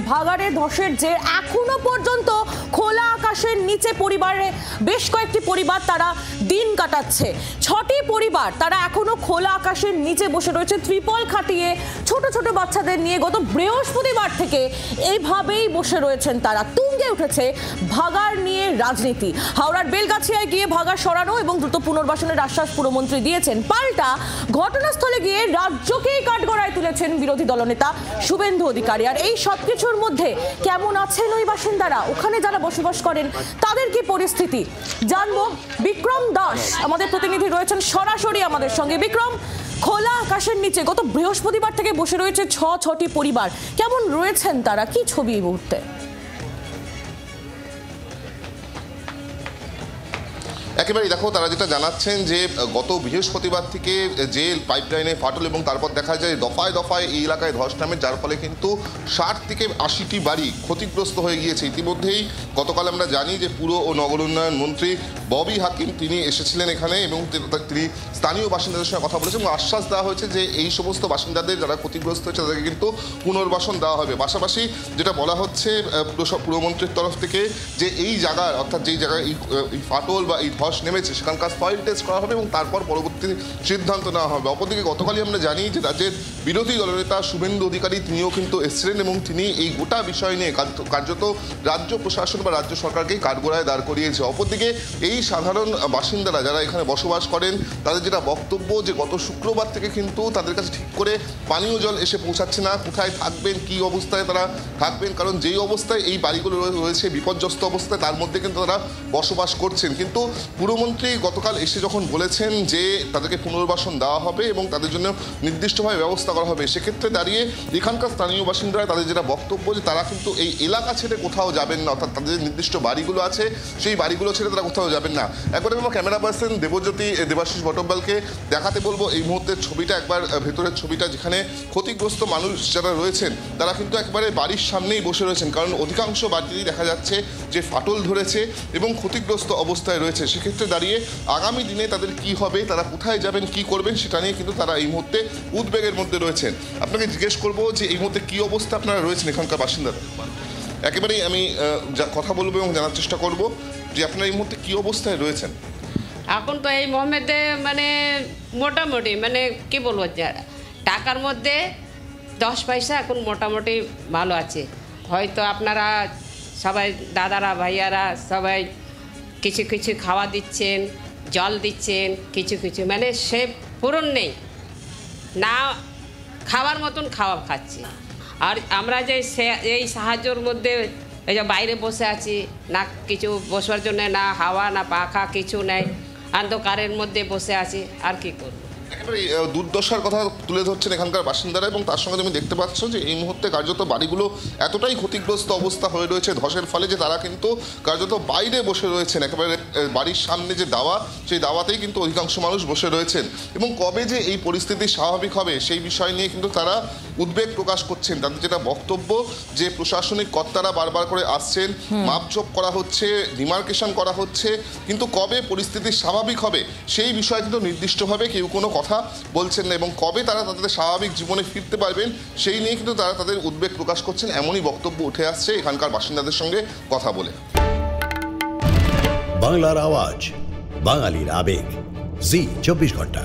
ভাগাড়ে ধসের যে এখনো পর্যন্ত খোলা আকাশের নিচে পরিবারে বেশ কয়েকটি পরিবার তারা দিন কাটাচ্ছে। 6টি পরিবার তারা এখনো খোলা আকাশের নিচে বসে রয়েছে, ত্রিপল খাটিয়ে ছোট ছোট বাচ্চাদের নিয়ে গত বৃহস্পতিবার থেকে এইভাবেই বসে রয়েছেন তারা। তুঙ্গে উঠেছে ভাগাড় নিয়ে রাজনীতি। হাওড়ার বেলগাছিয়ায় গিয়ে ভাগাড় সরানো এবং দ্রুত পুনর্বাসনের আশ্বাস পুরমন্ত্রী দিয়েছেন। পাল্টা ঘটনাস্থলে গিয়ে রাজ্যকেই কাঠগড়ায় তুলেছেন বিরোধী দলনেতা শুভেন্দু অধিকারী। আর এই সবকিছুর মধ্যে কেমন আছেন ওই বাসিন্দারা, ওখানে যারা বসবাস করেন তাদের কি পরিস্থিতি জানবো। বিক্রম দাস আমাদের প্রতিনিধি রয়েছেন সরাসরি আমাদের সঙ্গে। বিক্রম, খোলা আকাশের নিচে গত বৃহস্পতিবার থেকে বসে রয়েছে 6টি পরিবার, কেমন রয়েছেন তারা, কি ছবি এই মুহূর্তে? একেবারেই দেখো, তারা যেটা জানাচ্ছেন যে গত বৃহস্পতিবার থেকে যে পাইপলাইনে ফাটল এবং তারপর দেখা যায় দফায় দফায় এই এলাকায় ধস নামে, যার ফলে কিন্তু 60 থেকে 80টি বাড়ি ক্ষতিগ্রস্ত হয়ে গিয়েছে। ইতিমধ্যেই গতকাল আমরা জানি যে পুর ও নগর উন্নয়ন মন্ত্রী ববি হাকিম তিনি এসেছিলেন এখানে এবং তিনি স্থানীয় বাসিন্দাদের সঙ্গে কথা বলেছেন এবং আশ্বাস দেওয়া হয়েছে যে এই সমস্ত বাসিন্দাদের যারা ক্ষতিগ্রস্ত হয়েছে তাদেরকে কিন্তু পুনর্বাসন দেওয়া হবে। পাশাপাশি যেটা বলা হচ্ছে পুরমন্ত্রীর তরফ থেকে যে এই জায়গার অর্থাৎ যেই জায়গায় এই ফাটল বা এই ধস নেমেছে সেখানকার সয়েল টেস্ট করা হবে এবং তারপর পরবর্তী সিদ্ধান্ত নেওয়া হবে। অপরদিকে গতকালই আমরা জানি যে রাজ্যের বিরোধী দলনেতা শুভেন্দু অধিকারী তিনিও কিন্তু এসেছিলেন এবং তিনি এই গোটা বিষয় নিয়ে কার্যত রাজ্য প্রশাসন বা রাজ্য সরকারকেই কাঠগড়ায় দাঁড় করিয়েছে। অপরদিকে এই সাধারণ বাসিন্দারা যারা এখানে বসবাস করেন তাদের যেটা বক্তব্য যে গত শুক্রবার থেকে কিন্তু তাদের কাছে ঠিক করে পানীয় জল এসে পৌঁছাচ্ছে না। কোথায় থাকবেন, কী অবস্থায় তারা থাকবেন, কারণ যেই অবস্থায় এই বাড়িগুলো রয়েছে বিপর্যস্ত অবস্থায় তার মধ্যে কিন্তু তারা বসবাস করছেন। কিন্তু পুরমন্ত্রী গতকাল এসে যখন বলেছেন যে তাদেরকে পুনর্বাসন দেওয়া হবে এবং তাদের জন্য নির্দিষ্টভাবে ব্যবস্থা করা হবে, সেক্ষেত্রে দাঁড়িয়ে এখানকার স্থানীয় বাসিন্দারা তাদের যেটা বক্তব্য যে তারা কিন্তু এই এলাকা ছেড়ে কোথাও যাবেন না, অর্থাৎ তাদের নির্দিষ্ট বাড়িগুলো আছে সেই বাড়িগুলো ছেড়ে তারা কোথাও যাবেন না। একবারে আমার ক্যামেরা পার্সন দেবাশিস বটব্যালকে দেখাতে বলবো এই মুহূর্তের ছবিটা, একবার ভেতরের ছবিটা, যেখানে ক্ষতিগ্রস্ত মানুষ যারা রয়েছেন তারা কিন্তু একবারে বাড়ির সামনেই বসে রয়েছেন, কারণ অধিকাংশ বাড়িতেই দেখা যাচ্ছে যে ফাটল ধরেছে এবং ক্ষতিগ্রস্ত অবস্থায় রয়েছে। সেক্ষেত্রে দাঁড়িয়ে আগামী দিনে তাদের কি হবে, তারা কোথায় যাবেন, কি করবেন সেটা নিয়ে কিন্তু তারা এই মুহূর্তে উদ্বেগের মধ্যে রয়েছেন। আপনাকে জিজ্ঞেস করবো যে এই মুহূর্তে কি অবস্থা আপনারা রয়েছেন এখানকার বাসিন্দারা। একেবারেই আমি কথা বলবো এবং জানার চেষ্টা করব যে আপনারা এই মুহূর্তে কি অবস্থায় রয়েছেন। এখন তো এই মোহাম্মদে মানে মোটামুটি মানে কি বলবো, টাকার মধ্যে 10 পয়সা এখন মোটামুটি ভালো আছে। হয়তো আপনারা সবাই দাদারা ভাইয়ারা সবাই কিছু কিছু খাওয়া দিচ্ছেন, জল দিচ্ছেন, কিছু কিছু মানে সে পূরণ নেই না, খাওয়ার মতন খাওয়া খাচ্ছি। আর আমরা যে এই সাহায্যর মধ্যে এই যে বাইরে বসে আছি, না কিছু বসবার জন্য, না হাওয়া না পাখা কিছু নেই, অন্ধকারের মধ্যে বসে আছি, আর কি করব। একেবারে দুর্দশার কথা তুলে ধরছেন এখানকার বাসিন্দারা এবং তার সঙ্গে তুমি দেখতে পাচ্ছ যে এই মুহূর্তে কার্যত বাড়িগুলো এতটাই ক্ষতিগ্রস্ত অবস্থা হয়ে রয়েছে ধসের ফলে যে তারা কিন্তু কার্যত বাইরে বসে রয়েছেন। একেবারে বাড়ির সামনে যে দাওয়া, সেই দাওয়াতেই কিন্তু অধিকাংশ মানুষ বসে রয়েছেন এবং কবে যে এই পরিস্থিতি স্বাভাবিক হবে সেই বিষয় নিয়ে কিন্তু তারা উদ্বেগ প্রকাশ করছেন। তাদের যেটা বক্তব্য যে প্রশাসনিক কর্তারা বারবার করে আসছেন, মাপঝোপ করা হচ্ছে, ডিমার্কেশন করা হচ্ছে, কিন্তু কবে পরিস্থিতি স্বাভাবিক হবে সেই বিষয়ে কিন্তু নির্দিষ্টভাবে কেউ কোনো কথা বলছেন না এবং কবে তারা তাদের স্বাভাবিক জীবনে ফিরতে পারবেন সেই নিয়ে কিন্তু তারা তাদের উদ্বেগ প্রকাশ করছেন। এমনই বক্তব্য উঠে আসছে এখানকার বাসিন্দাদের সঙ্গে কথা বলে। বাংলার আওয়াজ, বাঙালির আবেগ, জি 24 ঘন্টা।